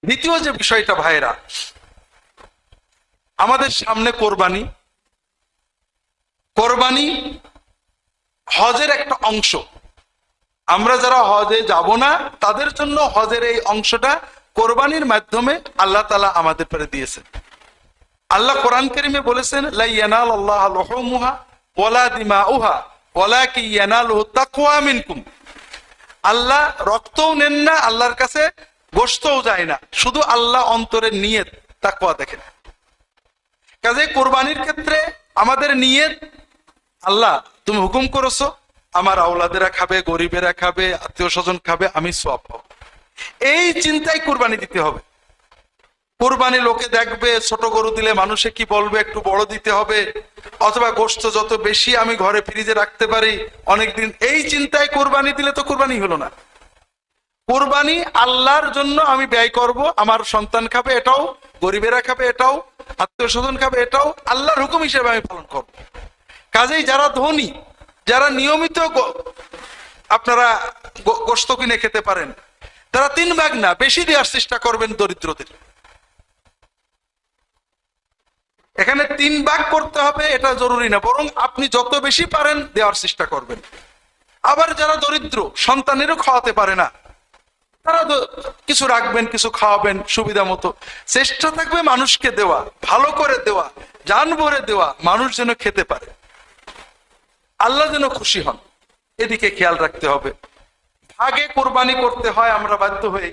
দ্বিতীয় যে বিষয়টা ভাইরা, আমাদের সামনে কোরবানি। কোরবানি হজের একটা অংশ। আমরা যারা হজে যাব না তাদের জন্য হজের এই অংশটা কোরবানির মাধ্যমে আল্লাহ তাআলা আমাদের পরে দিয়েছেন। আল্লাহ কোরআন কারীমে বলেছেন, লা ইয়ানালুল্লাহু লুহুমুহা ওয়ালা দিমাউহা ওয়ালাকিন ইয়ানালুহু তাকওয়া মিনকুম। আল্লাহ রক্তও নেন না, আল্লাহর কাছে গোশতও যায় না, শুধু আল্লাহ অন্তরের নিয়ত তাকওয়া দেখেন। কাজে কোরবানির ক্ষেত্রে আমাদের নিয়ত, আল্লাহ তুমি হুকুম করেছো আমার আওলাদেরা খাবে, গরিবেরা খাবে, আত্মীয় স্বজন খাবে, আমি সওয়াব পাবো, এই চিন্তায় কোরবানি দিতে হবে। কোরবানি লোকে দেখবে, ছোট গরু দিলে মানুষে কি বলবে, একটু বড় দিতে হবে, অথবা গোশত যত বেশি আমি ঘরে ফ্রিজে রাখতে পারি অনেকদিন, এই চিন্তায় কোরবানি দিলে তো কোরবানি হলো না। কোরবানি আল্লাহর জন্য আমি ব্যয় করব, আমার সন্তান খাবে এটাও, গরিবেরা খাবে এটাও, আত্মীয় স্বজন খাবে এটাও, আল্লাহর হুকুম হিসেবে আমি পালন করব। কাজেই যারা ধনী, যারা নিয়মিত আপনারা গোশত কিনে খেতে পারেন, তারা 3 ভাগ না বেশি দেওয়ার চেষ্টা করবেন দরিদ্রদের। এখানে 3 ভাগ করতে হবে এটা জরুরি না, বরং আপনি যত বেশি পারেন দেওয়ার চেষ্টা করবেন। আবার যারা দরিদ্র, সন্তানেরও খাওয়াতে পারে না, তারা কিছু রাখবেন, কিছু খাওয়াবেন সুবিধা মতো। চেষ্টা থাকবে মানুষকে দেওয়া, ভালো করে দেওয়া, জান ভরে দেওয়া, মানুষ যেন খেতে পারে, আল্লাহ যেন খুশি হন, এদিকে খেয়াল রাখতে হবে। ভাগে কোরবানি করতে হয় আমরা বাধ্য হয়ে,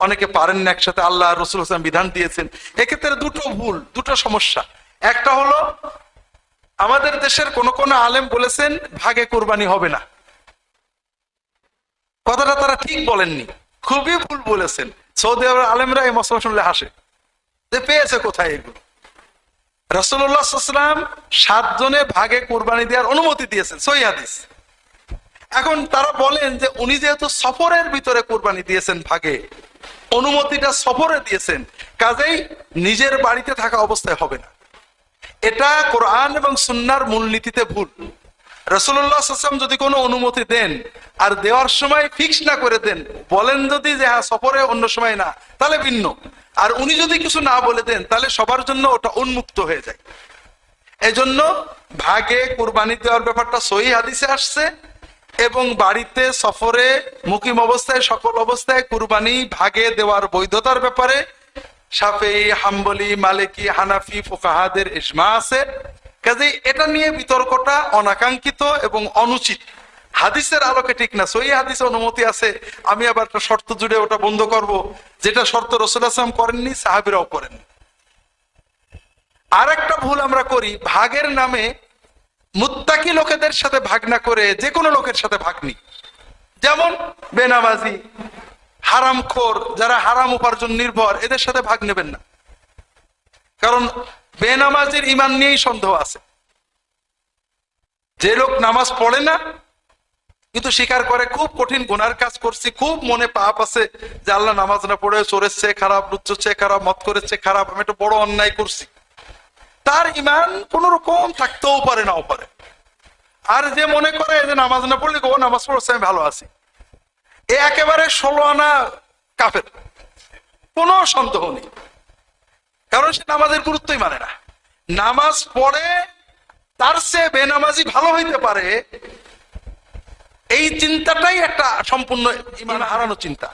অনেকে পারেন না একসাথে, আল্লাহ রাসূল সাল্লাল্লাহু বিধান দিয়েছেন। এক্ষেত্রে দুটো ভুল, দুটো সমস্যা। একটা হলো আমাদের দেশের কোন কোন আলেম বলেছেন ভাগে কোরবানি হবে না, কথাটা তারা ঠিক বলেননি, খুবই ভুল বলেছেন। সৌদি আরবের আলেমরা এই মশলা শুনলে হাসে যে পেয়েছে কোথায় এগুলো। রাসূলুল্লাহ সাল্লাল্লাহু আলাইহি ওয়াসাল্লাম 7 জনে ভাগে কোরবানি দেওয়ার অনুমতি দিয়েছেন, সহিহ হাদিস। এখন তারা বলেন যে উনি যেহেতু সফরের ভিতরে কোরবানি দিয়েছেন, ভাগে অনুমতিটা সফরে দিয়েছেন, কাজেই নিজের বাড়িতে থাকা অবস্থায় হবে না। এটা কোরআন এবং সুন্নাহর মূলনীতিতে ভুল। রাসূলুল্লাহ সাল্লাল্লাহু আলাইহি ওয়াসাল্লাম যদি কোনো অনুমতি দেন আর দেওয়ার সময় ফিক্স না করে দেন, বলেন যদি যে হ্যাঁ সফরে অন্য সময় না, তাহলে ভিন্ন। আর উনি যদি কিছু না বলে দেন তাহলে সবার জন্য ওটা উন্মুক্ত হয়ে যায়। এজন্য ভাগে কুরবানি দেওয়ার ব্যাপারটা সহিহ হাদিসে আসছে, এবং বাড়িতে সফরে মুকিম অবস্থায় সকল অবস্থায় কুরবানি ভাগে দেওয়ার বৈধতার ব্যাপারে শাফেঈ, হাম্বলি, মালিকি, হানাফি ফুকাহাদের ইজমা আছে। কাজেই এটা নিয়ে বিতর্কটা অনাকাঙ্ক্ষিত এবং অনুচিত, হাদিসের আলোকে ঠিক না। সহিহ হাদিসে অনুমতি আছে, আমি আবার একটা শর্ত জুড়ে ওটা বন্ধ করব, যেটা শর্ত রাসূলুল্লাহ সাল্লাল্লাহু আলাইহি ওয়াসাল্লাম করেননি, সাহাবীরাও করেননি। আর একটা ভুল আমরা করি, ভাগের নামে মুত্তাকি লোকেদের সাথে ভাগ না করে যে কোনো লোকের সাথে ভাগ নিই। যেমন বেনামাজি, হারামখোর, যারা হারাম উপার্জন নির্ভর, এদের সাথে ভাগ নেবেন না। কারণ বেনামাজির ঈমান নিয়েই সন্দেহ আছে। যে লোক নামাজ পড়ে না কিন্তু স্বীকার করে খুব কঠিন গুনার কাজ করছি, খুব মনে পাপ আছে যে আল্লাহ নামাজ না পড়ে চোরের চেয়ে খারাপ, লুচ্চোর চেয়ে খারাপ, মদ করের চেয়ে খারাপ, আমি একটা বড় অন্যায় করছি, তার ঈমান কোন রকম থাকতেও পারে, নাও পারে। আর যে মনে করে যে নামাজ না পড়লে ও নামাজ পড়ছে আমি ভালো আছি, এ একেবারে 16 আনা কাফের, কোনো সন্দেহ নেই। কারণ সে নামাজের গুরুত্বই মানে না। নামাজ পড়ে তার চেয়ে বেনামাজি ভালো হইতে পারে, এই চিন্তাটাই একটা সম্পূর্ণ ঈমান হারানো চিন্তা।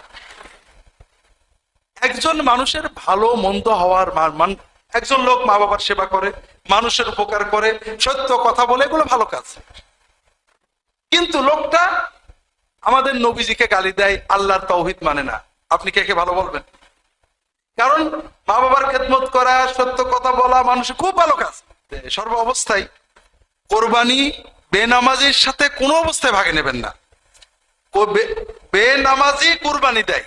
একজন মানুষের ভালো মন্দ হওয়ার একজন লোক মা বাবার সেবা করে, মানুষের উপকার করে, সত্য কথা বলে, এগুলো ভালো কাজ। কিন্তু লোকটা আমাদের নবীজিকে গালি দেয়, আল্লাহর তাওহীদ মানে না, আপনি কে কে ভালো বলবেন? কারণ মা বাবার খেদমত করা, সত্য কথা বলা মানুষের খুব ভালো কাজ। সর্ব অবস্থায় কোরবানি বেনামাজির সাথে কোনো অবস্থায় ভাগে নেবেন না। বেনামাজি কোরবানি দেয়,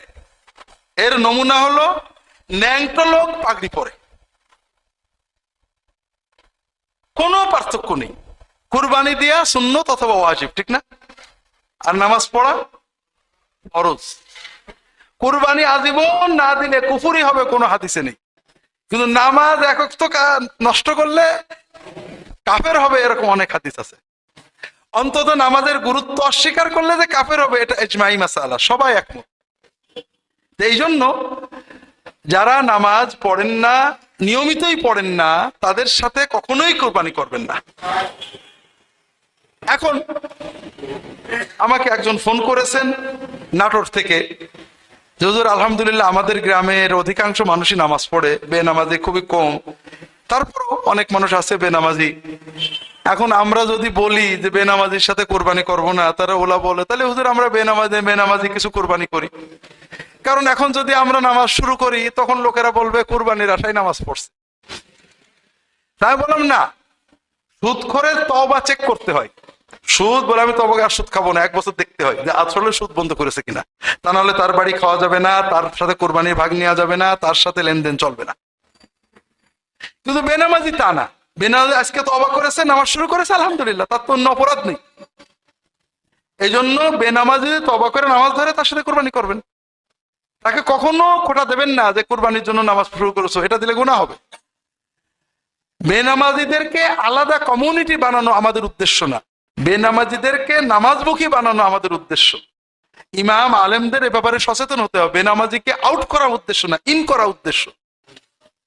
এর নমুনা হলো ন্যাংটো লোক পাগড়ি পরে, কোনো পার্থক্য নেই। কুরবানি দেয়া সুন্নত অথবা ওয়াজিব, ঠিক না? আর নামাজ পড়া ফরজ। কুরবানি আজীবন না দিলে কুফরি হবে, কোনো হাদিসে নেই। কিন্তু নামাজ এক ওয়াক্ত নষ্ট করলে কাফের হবে, এরকম অনেক হাদিস আছে। অন্তত নামাজের গুরুত্ব অস্বীকার করলে যে কাফের হবে, এটা ইজমাই মাসালা, সবাই একমত। এই জন্য যারা নামাজ পড়েন না, নিয়মিতই পড়েন না, তাদের সাথে কখনোই কোরবানি করবেন না। এখন আমাকে একজন ফোন করেছেন নাটোর থেকে, হুজুর আলহামদুলিল্লাহ আমাদের গ্রামের অধিকাংশ মানুষই নামাজ পড়ে, বেনামাজি খুবই কম, তারপরও অনেক মানুষ আছে বেনামাজি। এখন আমরা যদি বলি যে বেনামাজির সাথে কোরবানি করব না, তারা ওলা বলে তাহলে হুজুর আমরা বেনামাজি কিছু কোরবানি করি। কারণ এখন যদি আমরা নামাজ শুরু করি তখন লোকেরা বলবে কোরবানির আশায় নামাজ পড়ছে। তাই বললাম না, সুদ করে তওবা চেক করতে হয়। সুদ বলে আমি তবে আর সুদ খাবো না, 1 বছর দেখতে হয় যে আসলে সুদ বন্ধ করেছে কিনা, তা নাহলে তার বাড়ি খাওয়া যাবে না, তার সাথে কোরবানির ভাগ নেওয়া যাবে না, তার সাথে লেনদেন চলবে না। কিন্তু বেনামাজি তা না, বেনামাজি আজকে তওবা করেছে, নামাজ শুরু করেছে, আলহামদুলিল্লাহ, তার তো অন্য অপরাধ নেই। এই জন্য বেনামাজি তওবা করে নামাজ ধরে তার সাথে কোরবানি করবেন। তাকে কখনো খোটা দেবেন না যে কোরবানির জন্য নামাজ শুরু করেছো, এটা দিলে গুনাহ হবে। বেনামাজিদেরকে আলাদা কমিউনিটি বানানো আমাদের উদ্দেশ্য না, বেনামাজিদেরকে নামাজমুখী বানানো আমাদের উদ্দেশ্য। ইমাম আলেমদের এ ব্যাপারে সচেতন হতে হবে। বেনামাজিকে আউট করা উদ্দেশ্য না, ইন করা উদ্দেশ্য,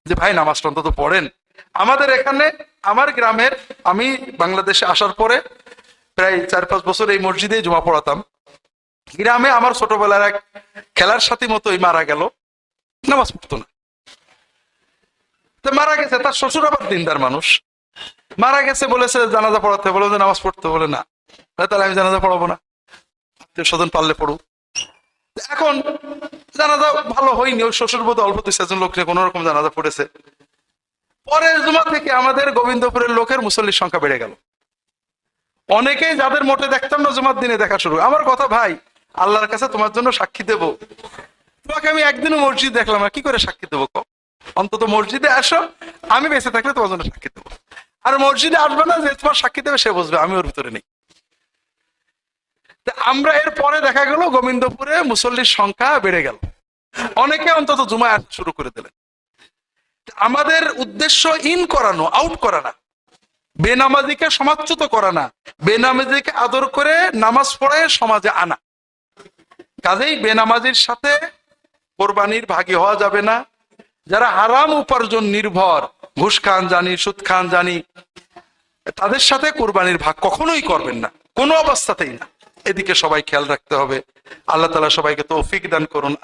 যে ভাই নামাজটা অন্তত পড়েন। আমাদের এখানে, আমার গ্রামের, আমি বাংলাদেশে আসার পরে প্রায় 4-5 বছর এই মসজিদে জুমা পড়াতাম। গ্রামে আমার ছোটবেলার এক খেলার সাথী মতোই মারা গেল, নামাজ পড়তো না। তো মারা গেছে, তার শ্বশুর আবার দিনদার মানুষ, মারা গেছে, বলেছে জানাজা পড়াতে, বলে যে নামাজ পড়তে, বলে না, তাহলে আমি জানাজা পড়াবো না, আত্মীয় স্বজন পারলে পড়ুক। এখন জানাজা ভালো হয়নি, ওই শ্বশুর বোধ অল্প 2-4 লোক কোন রকম জানাজা পড়েছে। পরের জুমা থেকে আমাদের গোবিন্দপুরের লোকের মুসল্লির সংখ্যা বেড়ে গেল। অনেকেই যাদের মোটে দেখতাম না জুমার দিনে দেখা শুরু। আমার কথা, ভাই আল্লাহর কাছে তোমার জন্য সাক্ষী দেব, তোমাকে আমি একদিনও মসজিদ দেখলাম না, কি করে সাক্ষী দেবো? অন্তত মসজিদে আসো, আমি বেঁচে থাকলে তোমার জন্য সাক্ষী দেবো। আর মসজিদে আসবে না, যে তোমার সাক্ষী দেবে সে বুঝবে আমি ওর ভিতরে নেই। আমরা এর পরে দেখা গেল গোবিন্দপুরে মুসল্লির সংখ্যা বেড়ে গেল, অনেকে অন্তত জুমায় আসা শুরু করে দিলেন। আমাদের উদ্দেশ্য ইন করানো, আউট করা না, বেনামাজিকে সমাজচ্যুত করা না, বেনামাজিকে আদর করে নামাজ পড়ে সমাজে আনা। কাজেই বেনামাজির সাথে কোরবানির ভাগী হওয়া যাবে না। যারা হারাম উপার্জন নির্ভর, ঘুষ খান জানি, সুদ খান জানি, তাদের সাথে কোরবানির ভাগ কখনোই করবেন না, কোনো অবস্থাতেই না। এদিকে সবাই খেয়াল রাখতে হবে। আল্লাহ তাআলা সবাইকে তৌফিক দান করুন।